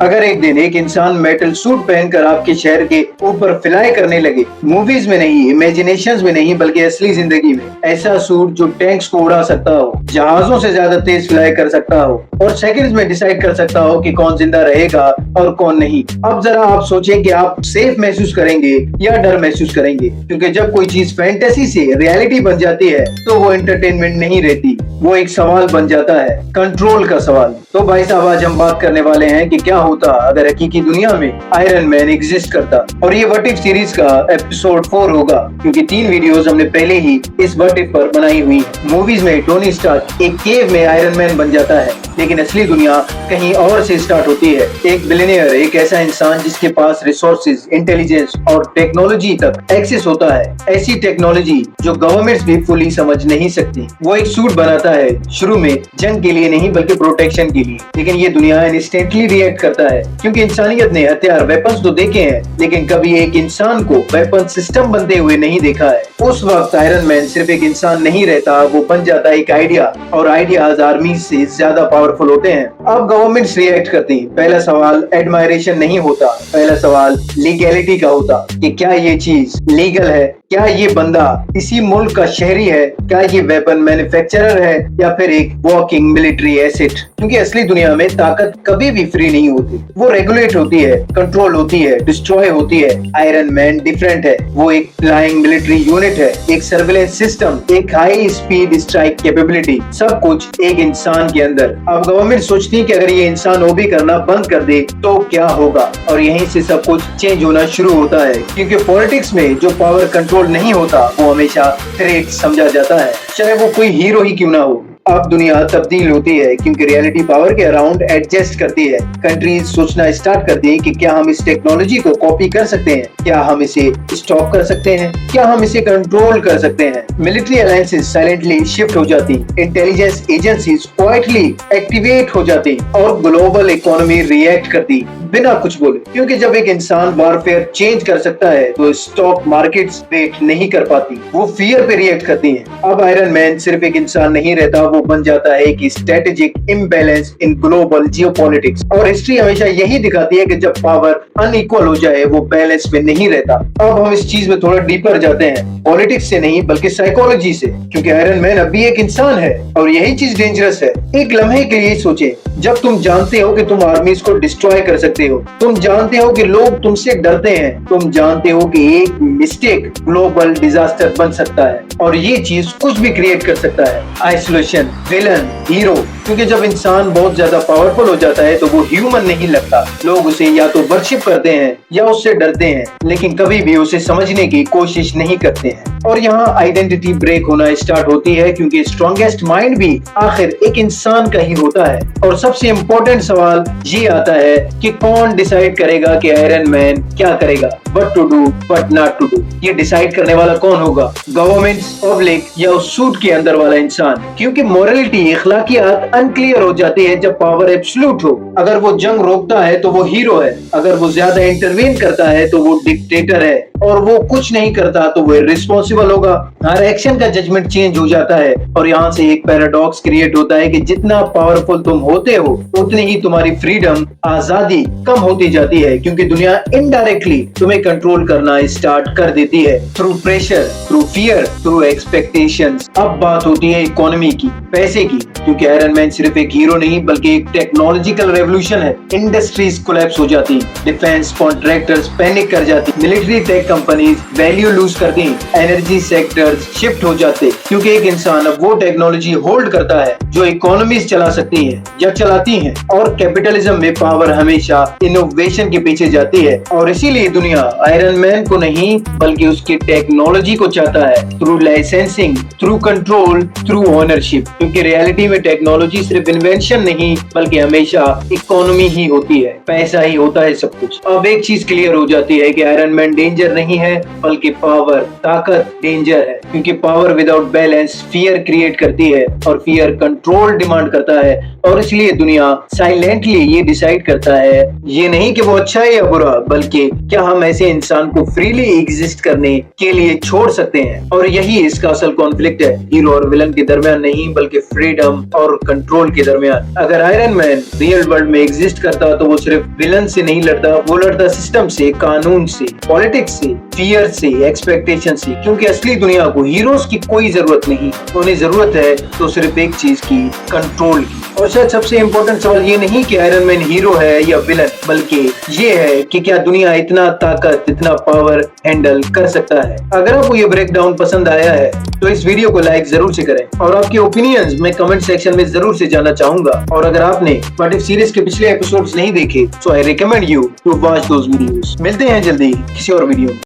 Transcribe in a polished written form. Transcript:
अगर एक दिन एक इंसान मेटल सूट पहनकर आपके शहर के ऊपर फ्लाई करने लगे, मूवीज में नहीं, इमेजिनेशंस में नहीं, बल्कि असली जिंदगी में, ऐसा सूट जो टैंक्स को उड़ा सकता हो, जहाजों से ज्यादा तेज फ्लाई कर सकता हो और सेकंड्स में डिसाइड कर सकता हो कि कौन जिंदा रहेगा और कौन नहीं। अब जरा आप सोचें कि आप सेफ महसूस करेंगे या डर महसूस करेंगे, क्योंकि जब कोई चीज फैंटेसी से रियलिटी बन जाती है तो वो एंटरटेनमेंट नहीं रहती, वो एक सवाल बन जाता है, कंट्रोल का सवाल। तो भाई साहब, आज हम बात करने वाले हैं कि क्या होता अगर हकीकी दुनिया में आयरन मैन एग्जिस्ट करता। और ये व्हाट इफ सीरीज का एपिसोड 4 होगा, क्योंकि 3 वीडियोस हमने पहले ही इस व्हाट इफ पर बनाई हुई। मूवीज में टोनी स्टार्क एक केव में आयरन मैन बन जाता है, लेकिन असली दुनिया कहीं और से स्टार्ट होती है। एक बिलियनियर, एक ऐसा इंसान जिसके पास रिसोर्सेज, इंटेलिजेंस और टेक्नोलॉजी तक एक्सेस होता है, ऐसी टेक्नोलॉजी जो गवर्नमेंट्स भी फुली समझ नहीं सकती। वो एक सूट बनाता है, शुरू में जंग के लिए नहीं बल्कि प्रोटेक्शन के लिए, लेकिन ये दुनिया इंस्टेंटली रिएक्ट करता है, क्योंकि इंसानियत ने हथियार, वेपन्स तो देखे हैं, लेकिन कभी एक इंसान को वेपन सिस्टम बनते हुए नहीं देखा है। उस वक्त आयरन मैन सिर्फ एक इंसान नहीं रहता, वो बन जाता है एक आइडिया, और आइडियाज आर्मी से ज्यादा पावरफुल होते हैं। अब गवर्नमेंट्स रिएक्ट करती। पहला सवाल एडमायरेशन नहीं होता, पहला सवाल लीगैलिटी का होता कि क्या ये चीज लीगल है, क्या ये बंदा इसी मुल्क का शहरी है, क्या ये वेपन मैन्युफैक्चरर है या फिर एक वॉकिंग मिलिट्री एसेट। क्योंकि असली दुनिया में ताकत कभी भी फ्री नहीं होती, वो रेगुलेट होती है, कंट्रोल होती है, डिस्ट्रॉय होती है। आयरन मैन डिफरेंट है, वो एक फ्लाइंग मिलिट्री यूनिट है, एक सर्विलेंस सिस्टम, एक हाई स्पीड स्ट्राइक कैपेबिलिटी, सब कुछ एक इंसान के अंदर। अब गवर्नमेंट सोचती है कि अगर ये इंसान ओबी करना बंद कर दे तो क्या होगा, और यहीं से सब कुछ चेंज होना शुरू होता है। क्योंकि पॉलिटिक्स में जो पावर कंट्रोल नहीं होता वो हमेशा थ्रेट समझा जाता है, चाहे वो कोई हीरो ही क्यों ना हो। अब दुनिया तब्दील होती है, क्योंकि रियलिटी पावर के अराउंड एडजस्ट करती है। कंट्रीज सोचना स्टार्ट करती हैं कि क्या हम इस टेक्नोलॉजी को कॉपी कर सकते हैं, क्या हम इसे स्टॉप कर सकते हैं, क्या हम इसे कंट्रोल कर सकते हैं। मिलिट्री अलायंसेस साइलेंटली शिफ्ट हो जाती, इंटेलिजेंस एजेंसीज क्वाइटली एक्टिवेट हो जाती और ग्लोबल इकोनॉमी रिएक्ट करती बिना कुछ बोले। क्योंकि जब एक इंसान वारफेयर चेंज कर सकता है तो स्टॉक मार्केट्स वेट नहीं कर पाती, वो फियर पे रिएक्ट करती हैं। अब आयरन मैन सिर्फ एक इंसान नहीं रहता, वो बन जाता है एक strategic imbalance in global geopolitics. और हिस्ट्री हमेशा यही दिखाती है कि जब पावर अनइक्वल हो जाए वो बैलेंस में नहीं रहता। अब हम इस चीज में थोड़ा डीपर जाते हैं, पॉलिटिक्स से नहीं बल्कि साइकोलॉजी से, क्योंकि आयरन मैन अभी एक इंसान है और यही चीज डेंजरस है। एक लम्हे के लिए सोचें, जब तुम जानते हो कि तुम आर्मीज को डिस्ट्रॉय कर सकते हो, तुम जानते हो कि लोग तुमसे डरते हैं, तुम जानते हो कि एक मिस्टेक ग्लोबल डिजास्टर बन सकता है और ये चीज कुछ भी क्रिएट कर सकता है। Isolation, villain, hero. क्योंकि जब इंसान बहुत ज्यादा पावरफुल हो जाता है तो वो ह्यूमन नहीं लगता, लोग उसे या तो वर्शिप करते हैं या उससे डरते हैं, लेकिन कभी भी उसे समझने की कोशिश नहीं करते हैं। और यहाँ आइडेंटिटी ब्रेक होना स्टार्ट होती है, क्योंकि स्ट्रॉन्गेस्ट माइंड भी आखिर एक इंसान का ही होता है। और सबसे इम्पोर्टेंट सवाल ये आता है कि कौन डिसाइड करेगा कि आयरन मैन क्या करेगा, what to do what not to do. ये डिसाइड करने वाला कौन होगा, गवर्नमेंट, पब्लिक या उस सूट के अंदर वाला इंसान। क्योंकि मोरलिटी, अखलाकियात अनक्लियर हो जाती है जब पावर एब्सोल्यूट हो। अगर वो जंग रोकता है तो वो हीरो है, अगर वो ज्यादा इंटरवीन करता है तो वो डिक्टेटर है, और वो कुछ नहीं करता तो वो रिस्पॉन्सिबल होगा। हर एक्शन का जजमेंट चेंज हो जाता है। और यहाँ से एक पैराडॉक्स क्रिएट होता है कि जितना पावरफुल तुम होते हो उतनी ही तुम्हारी फ्रीडम, आजादी कम होती जाती है, क्योंकि दुनिया इनडायरेक्टली तुम्हें कंट्रोल करना स्टार्ट कर देती है, through pressure, through fear, through expectations. अब बात होती है इकोनॉमी की, पैसे की, क्योंकि आयरन मैन सिर्फ एक हीरो नहीं बल्कि एक टेक्नोलॉजिकल रेवोल्यूशन है। इंडस्ट्रीज कोलैप्स हो जाती, डिफेंस कॉन्ट्रैक्टर्स पैनिक कर जाती, military tech companies value lose करती, एनर्जी सेक्टर्स शिफ्ट हो जाते, क्योंकि एक इंसान अब वो टेक्नोलॉजी होल्ड करता है जो इकोनॉमीज चला सकती है या चलाती हैं। और कैपिटलिज्म में पावर हमेशा इनोवेशन के पीछे जाती है, और इसीलिए दुनिया आयरन मैन को नहीं बल्कि उसकी टेक्नोलॉजी को चाहता है, through licensing, through control, through ownership. क्योंकि रियलिटी में टेक्नोलॉजी सिर्फ इन्वेंशन नहीं बल्कि हमेशा इकोनॉमी ही होती है, पैसा ही होता है सब कुछ। अब एक चीज क्लियर हो जाती है कि आयरन मैन डेंजर नहीं है, बल्कि पावर, ताकत डेंजर है। क्योंकि power without balance fear create करती है और फियर कंट्रोल डिमांड करता है। और इसलिए दुनिया साइलेंटली ये डिसाइड करता है, ये नहीं कि वो अच्छा है या बुरा, बल्कि क्या हम ऐसे इंसान को फ्रीली एग्जिस्ट करने के लिए छोड़ सकते हैं। और यही इसका असल कॉन्फ्लिक्ट है, हीरो और विलन के दरमियान नहीं, बल्कि फ्रीडम और कंट्रोल के दरमियान। अगर आयरन मैन रियल वर्ल्ड में एग्जिस्ट करता तो वो सिर्फ विलन से नहीं लड़ता, वो लड़ता सिस्टम से, कानून से, पॉलिटिक्स से, फियर से, एक्सपेक्टेशन से। क्योंकि असली दुनिया को हीरोज की कोई जरूरत नहीं, उन्हें जरूरत है तो सिर्फ एक चीज की, कंट्रोल की। और शायद सबसे इम्पोर्टेंट सवाल ये नहीं कि आयरन मैन हीरो है या विलन, बल्कि ये है कि क्या दुनिया इतना ताकत, इतना पावर हैंडल कर सकता है। अगर आपको ये ब्रेकडाउन पसंद आया है तो इस वीडियो को लाइक जरूर से करें और आपके ओपिनियंस मैं कमेंट सेक्शन में जरूर से जानना चाहूंगा। और अगर आपने व्हाट इफ सीरीज के पिछले एपिसोड्स नहीं देखे, so I recommend you to watch those videos. मिलते हैं जल्दी किसी और वीडियो में।